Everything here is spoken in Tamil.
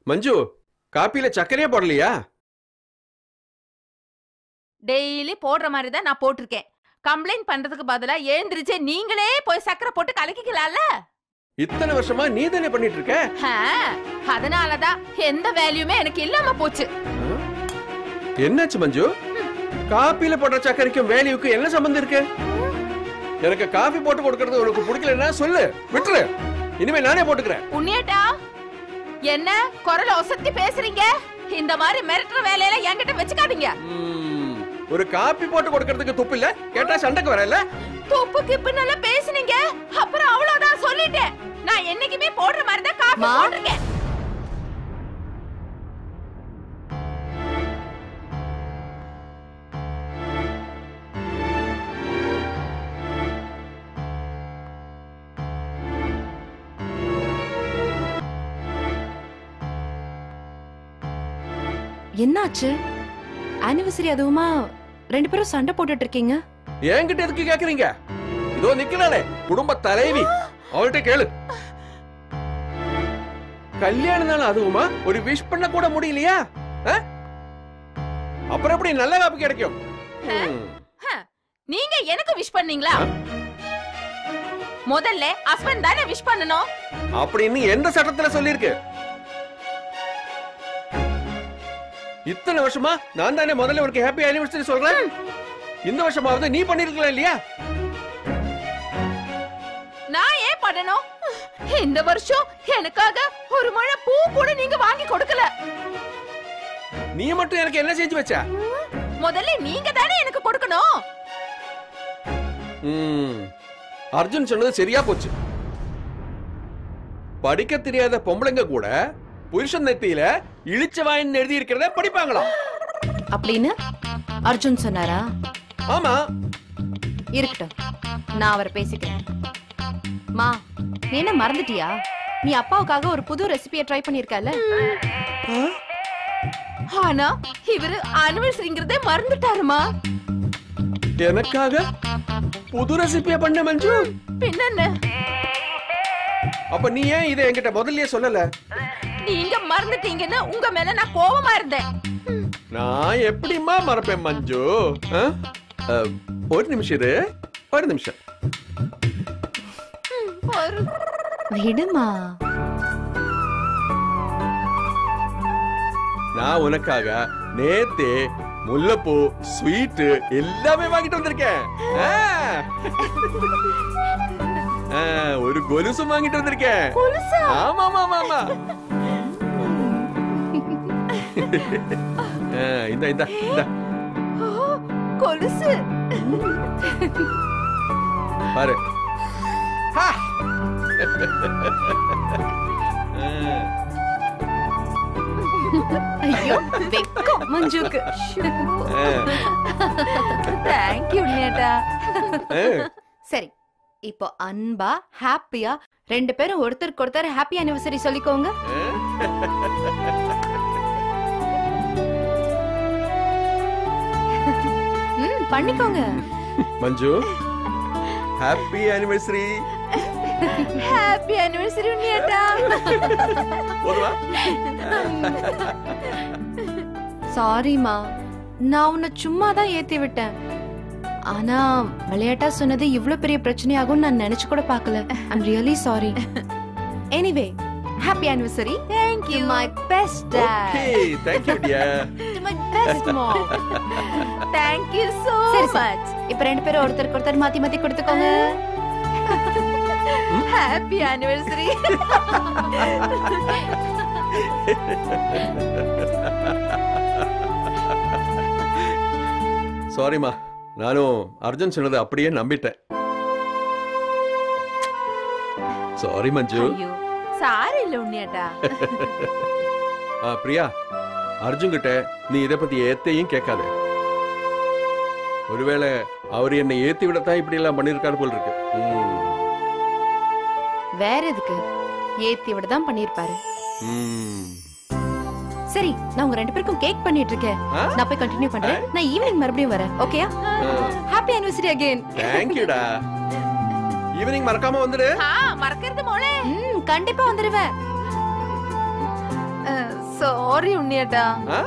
மஞ்சு, காப்பில சக்கரையே போடலையா? டெய்லி போடுற மாதிரி தான் நான் போட்டிருக்கேன். கம்ப்ளைண்ட் பண்றதுக்கு பதிலா எழுந்திருச்சே நீங்களே போய் சக்கரை போட்டு கலக்கிக்கலாம்ல. இத்தனை வருஷமா நீ தானே பண்ணிட்டு இருக்க. அதனாலதான் எந்த வேல்யூமே எனக்கு இல்லாம போச்சு. என்னாச்சு மஞ்சு? காப்பில போடுற சக்கரைக்கும் வேல்யூக்கும் என்ன சம்பந்தம் இருக்கு? எனக்கு காபி போட்டு கொடுக்கறது உனக்கு பிடிக்கலன்னா சொல்லு, விட்டுரு. இனிமே நானே போட்டுக்கிறேன். உன்னியேட்டா என்ன குரல ஒசத்தி பேசுறீங்க? இந்த மாதிரி மிரட்டுற வேலையில என்கிட்ட வச்சுக்காதீங்க. ஒரு காபி போட்டு கொடுக்கிறதுக்கு துப்பு இல்ல, கேட்டா சண்டைக்கு வரல. துப்பு கிப்பு நல்லா பேசுனீங்க, அப்புறம் அவ்வளவுதான் சொல்லிட்டேன். நான் என்னைக்குமே போடுற மாதிரி தான் காபி போட்டுருக்கேன். என்னாச்சு? ஆனிவர்சரி அதுவுமா ரெண்டு பேரும் சண்டை போட்டுட்டு இருக்கீங்க? என்கிட்ட எதுக்கு கேக்குறீங்க? இதோ நிக்கலானே குடும்ப தலைவி, அவள்கிட்ட கேளு. கல்யாண நாள் அதுவுமா ஒரு விஷ் பண்ண கூட முடியலையா? அப்புறம் எப்படி நல்ல காப்பி கிடைக்கும்? நீங்க எனக்கு விஷ் பண்ணீங்களா? முதல்ல ஹஸ்பண்ட் தானே விஷ் பண்ணணும். அப்படின்னு எந்த சட்டத்துல சொல்லிருக்கு? இத்தனை வருஷமா நான் தானே முதல்ல உனக்கு ஹாப்பி ஆனிவர்சரி சொல்றேன். இந்த வருஷமாவது நீ பண்ணிருக்கலாம் இல்லையா? நான் ஏன் பண்ணணும்? இந்த வருஷம் எனக்காக ஒரு முழை பூ கூட நீங்க வாங்கி கொடுக்கல. நீ மட்டும் எனக்கு என்ன செஞ்சு வச்ச? முதல்ல நீங்க தானே எனக்கு கொடுக்கணும். அர்ஜுன் சொன்னது சரியா போச்சு. படிக்க தெரியாத பொம்பளைங்க கூட புருஷன் நெத்தியில இழிச்சவாயின்னு எழுதி இருக்கிறத படிப்பாங்களா? அப்படின்னு அர்ஜுன் சொன்னாரா? ஆமா. இருக்கட்டும், நான் அவரை பேசிக்கிறேன். மா, நீ என்ன மறந்துட்டியா? நீ அப்பாவுக்காக ஒரு புது ரெசிபியை ட்ரை பண்ணிருக்கல. ஆனா இவரு ஆனிவர்சரிங்கிறதே மறந்துட்டாருமா. எனக்காக புது ரெசிபியா பண்ண மஞ்சு? பின்ன அப்ப நீ ஏன் இதை என்கிட்ட முதல்லயே சொல்லல? நீங்க மறந்துட்டீங்கன்னு உங்க மேல நான் கோவமா இருந்தேன். நான் எப்படிமா மறப்பேன் மஞ்சு? ஒரு நிமிஷம் இரு, ஒரு நிமிஷம். விடுமா. நான் உனக்காக நேத்தே முல்லைப்பூ ஸ்வீட் எல்லாமே வாங்கிட்டு வந்திருக்கேன். ஒரு கொலுசு வாங்கிட்டு வந்திருக்கேன். ஆமா ஆமா ஆமா. இந்த இந்த இந்த கொலுசு பாரு. ஐயோ வெக்கம் மஞ்சுக்கு. Thank you NATO. சரி, இப்போ அன்பா ஹாப்பியா ரெண்டு பேரும் ஒருத்தருக்கு ஒருத்தர் ஹாப்பி ஆனிவர்சரி சொல்லிக்கோங்க. பண்ணிக்கோங்க. Manju, happy anniversary. Happy anniversary நேட்டா. போதுமா? சாரிமா, நான் உன்னை சும்மா தான் ஏத்தி விட்டேன். ஆனா விளையாட்டா சொன்னது இவ்வளவு பெரிய பிரச்சனையாகும் நான் நினைச்சு கூட பார்க்கல. I'm really sorry. Anyway, happy anniversary. Thank you. To my best dad. Okay, thank you dear. To my best mom. Thank you so much. இப்போ ரெண்டு பேரும் ஒருத்தருக்கு ஒருத்தர் மாத்தி மாத்தி கொடுத்துக்கோங்க. Happy anniversary. சாரிமா, நானும் அர்ஜுன் சொன்னதை அப்படியே நம்பிட்டேன். சாரி மஞ்சு. சாரி இல்ல உன்னியடா. பிரியா, அர்ஜுன் கிட்ட நீ இத பத்தி ஏத்தையும் கேட்காத. ஒருவேளை அவர் என்னை ஏத்தி விடத்தான் இப்படி எல்லாம் பண்ணிருக்காரு போல் இருக்கு. வேற எதுக்கு? ஏத்தி விட தான் பண்ணிருப்பாரு. சரி, நான் உங்க ரெண்டு பேருக்கும் கேக் பண்ணிட்டு இருக்கேன். நான் போய் கண்டினியூ பண்றேன். நான் ஈவினிங் மறுபடியும் வரேன். ஓகேயா? Happy anniversary again. Thank you டா. ஈவினிங் மறக்காம வந்துடு. மறக்கிறது மோளே. கண்டிப்பா வந்துருவேன். சாரி உண்ணியட்டா. ஆ?